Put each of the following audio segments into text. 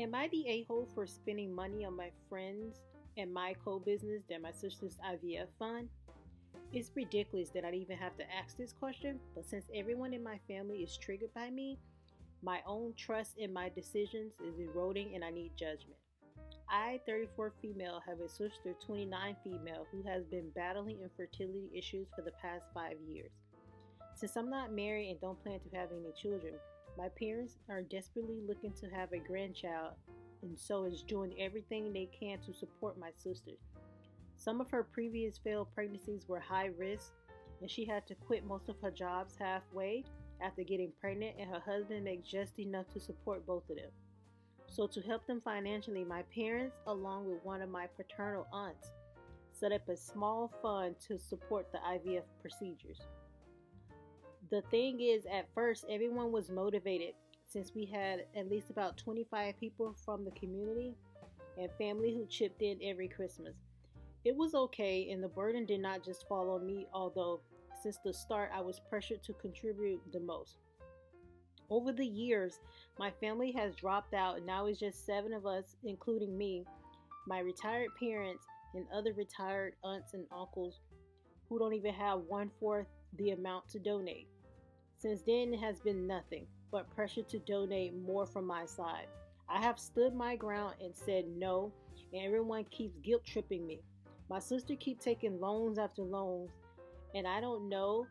Am I the a-hole for spending money on my friends and my co-business than my Sisters IVF fund? It's ridiculous that I even have to ask this question, but since everyone in my family is triggered by me, my own trust in my decisions is eroding and I need judgment. I, 34 female, have a sister, 29 female, who has been battling infertility issues for the past 5 years. Since I'm not married and don't plan to have any children, my parents are desperately looking to have a grandchild and so is doing everything they can to support my sister. Some of her previous failed pregnancies were high risk and she had to quit most of her jobs halfway after getting pregnant, and her husband makes just enough to support both of them. So to help them financially, my parents, along with one of my paternal aunts, set up a small fund to support the IVF procedures. The thing is, at first, everyone was motivated since we had at least about 25 people from the community and family who chipped in every Christmas. It was okay, and the burden did not just fall on me, although since the start I was pressured to contribute the most. Over the years, my family has dropped out, and now it's just 7 of us, including me, my retired parents, and other retired aunts and uncles who don't even have 1/4 the amount to donate. Since then, it has been nothing but pressure to donate more from my side. I have stood my ground and said no, and everyone keeps guilt tripping me. My sister keeps taking loans after loans, and I don't know,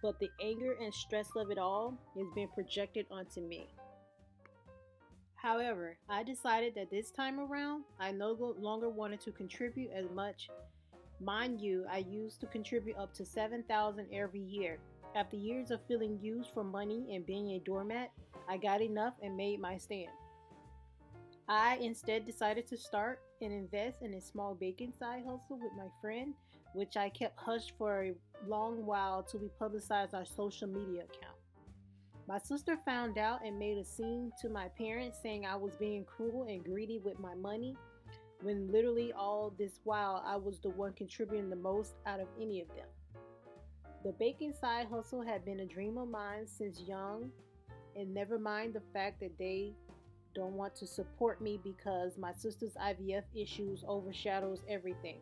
but the anger and stress of it all is being projected onto me. However, I decided that this time around, I no longer wanted to contribute as much. Mind you, I used to contribute up to $7,000 every year. After years of feeling used for money and being a doormat, I got enough and made my stand. I instead decided to start and invest in a small baking side hustle with my friend, which I kept hushed for a long while till we publicized our social media account. My sister found out and made a scene to my parents saying I was being cruel and greedy with my money, when literally all this while I was the one contributing the most out of any of them. The baking side hustle had been a dream of mine since young, and never mind the fact that they don't want to support me because my sister's IVF issues overshadows everything.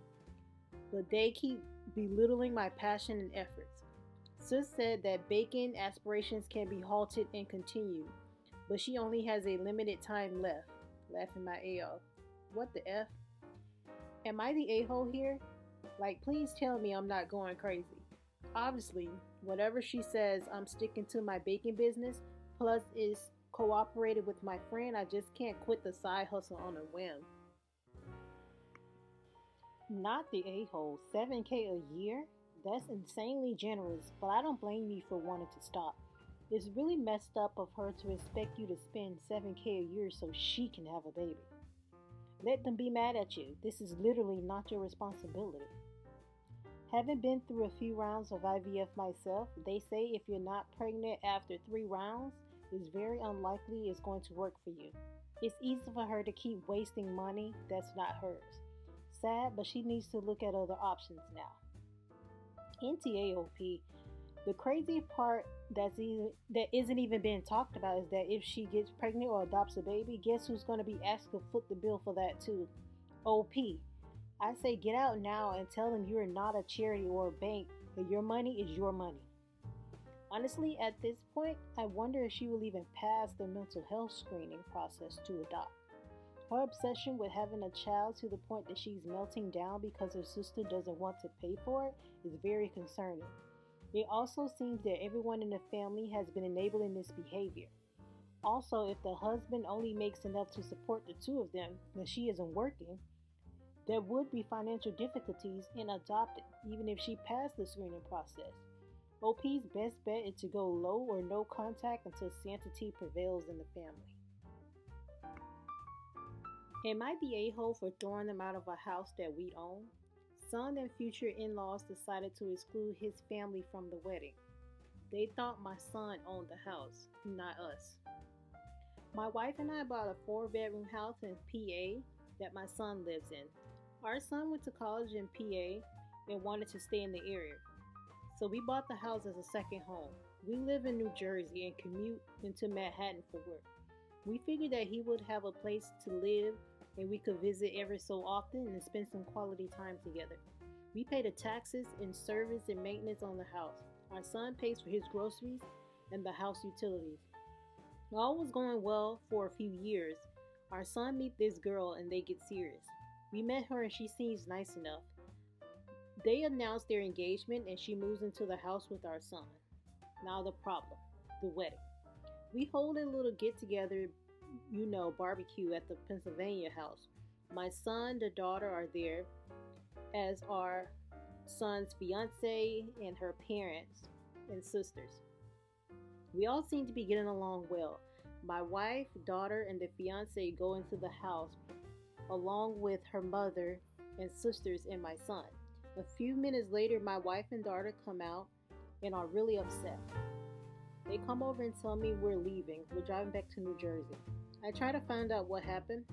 But they keep belittling my passion and efforts. Sis said that baking aspirations can be halted and continued, but she only has a limited time left. Laughing my A off. What the F? Am I the a-hole here? Like, please tell me I'm not going crazy. Obviously, whatever she says, I'm sticking to my baking business, plus is cooperated with my friend. I just can't quit the side hustle on a whim. Not the a-hole. $7K a year? That's insanely generous, but I don't blame you for wanting to stop. It's really messed up of her to expect you to spend $7K a year so she can have a baby. Let them be mad at you. This is literally not your responsibility. Having been through a few rounds of IVF myself, they say if you're not pregnant after 3 rounds, it's very unlikely it's going to work for you. It's easy for her to keep wasting money that's not hers. Sad, but she needs to look at other options now. NTAOP, the crazy part that isn't even being talked about is that if she gets pregnant or adopts a baby, guess who's going to be asked to foot the bill for that too? OP. I say get out now and tell them you're not a charity or a bank, and your money is your money. Honestly, at this point, I wonder if she will even pass the mental health screening process to adopt. Her obsession with having a child to the point that she's melting down because her sister doesn't want to pay for it is very concerning. It also seems that everyone in the family has been enabling this behavior. Also, if the husband only makes enough to support the two of them when she isn't working, there would be financial difficulties in adopting, even if she passed the screening process. OP's best bet is to go low or no contact until sanctity prevails in the family. Am I the a-hole for throwing them out of a house that we own? Son and future in-laws decided to exclude his family from the wedding. They thought my son owned the house, not us. My wife and I bought a 4-bedroom house in PA that my son lives in. Our son went to college in PA and wanted to stay in the area, so we bought the house as a second home. We live in New Jersey and commute into Manhattan for work. We figured that he would have a place to live and we could visit every so often and spend some quality time together. We pay the taxes and service and maintenance on the house. Our son pays for his groceries and the house utilities. All was going well for a few years. Our son meet this girl and they get serious. We met her and she seems nice enough. They announced their engagement and she moves into the house with our son. Now the problem, the wedding. We hold a little get together, barbecue at the Pennsylvania house. My son, the daughter are there, as are son's fiance and her parents and sisters. We all seem to be getting along well. My wife, daughter, and the fiance go into the house along with her mother and sisters and my son. A few minutes later, my wife and daughter come out and are really upset. They come over and tell me we're leaving. We're driving back to New Jersey. I try to find out what happened.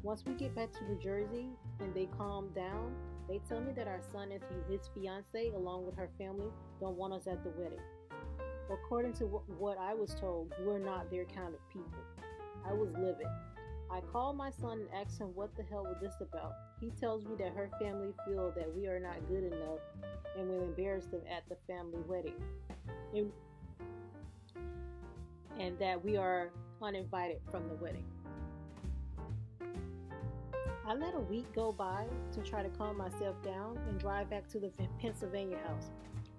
Once we get back to New Jersey and they calm down, they tell me that our son and his fiance, along with her family, don't want us at the wedding. According to what I was told, we're not their kind of people. I was livid. I called my son and asked him what the hell was this about. He tells me that her family feel that we are not good enough and will embarrass them at the family wedding. And that we are uninvited from the wedding. I let a week go by to try to calm myself down and drive back to the Pennsylvania house.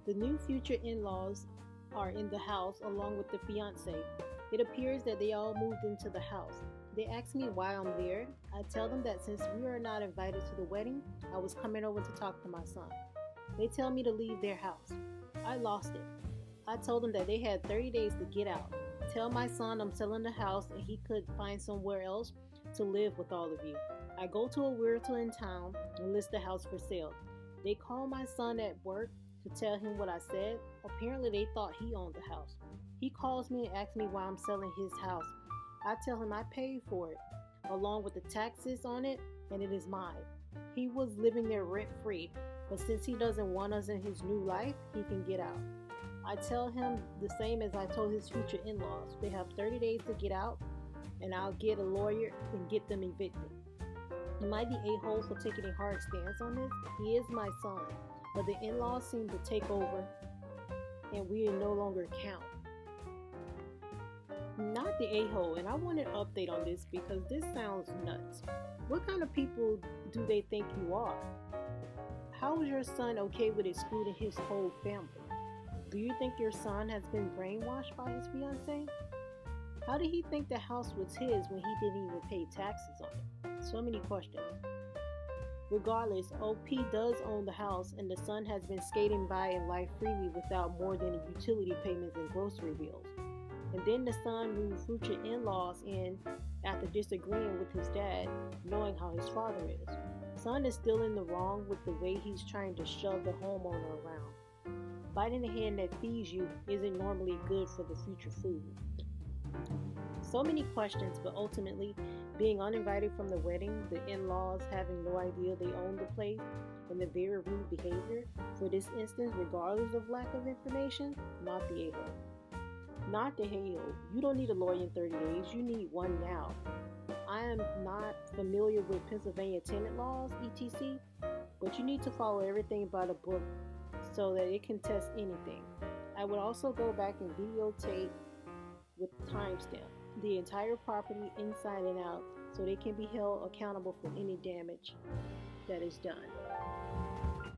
The new future in-laws are in the house along with the fiance. It appears that they all moved into the house. They ask me why I'm there. I tell them that since we are not invited to the wedding, I was coming over to talk to my son. They tell me to leave their house. I lost it. I told them that they had 30 days to get out. Tell my son I'm selling the house and he could find somewhere else to live with all of you. I go to a realtor in town and list the house for sale. They call my son at work to tell him what I said. Apparently they thought he owned the house. He calls me and asks me why I'm selling his house. I tell him I paid for it, along with the taxes on it, and it is mine. He was living there rent-free, but since he doesn't want us in his new life, he can get out. I tell him the same as I told his future in-laws. They have 30 days to get out, and I'll get a lawyer and get them evicted. Am I the a-hole for taking a hard stance on this? He is my son, but the in-laws seem to take over, and we no longer count. Not the a-hole, and I want an update on this because this sounds nuts. What kind of people do they think you are? How is your son okay with excluding his whole family? Do you think your son has been brainwashed by his fiancée? How did he think the house was his when he didn't even pay taxes on it? So many questions. Regardless, OP does own the house and the son has been skating by in life freely without more than utility payments and grocery bills. And then the son moved future in-laws in after disagreeing with his dad, knowing how his father is. Son is still in the wrong with the way he's trying to shove the homeowner around. Biting the hand that feeds you isn't normally good for the future food. So many questions, but ultimately, being uninvited from the wedding, the in-laws having no idea they own the place, and the very rude behavior, for this instance, regardless of lack of information, not the a-hole. Not the a-hole. You don't need a lawyer in 30 days, you need one now. I am not familiar with Pennsylvania tenant laws, etc., but you need to follow everything by the book so that it can test anything. I would also go back and videotape with timestamp the entire property inside and out so they can be held accountable for any damage that is done.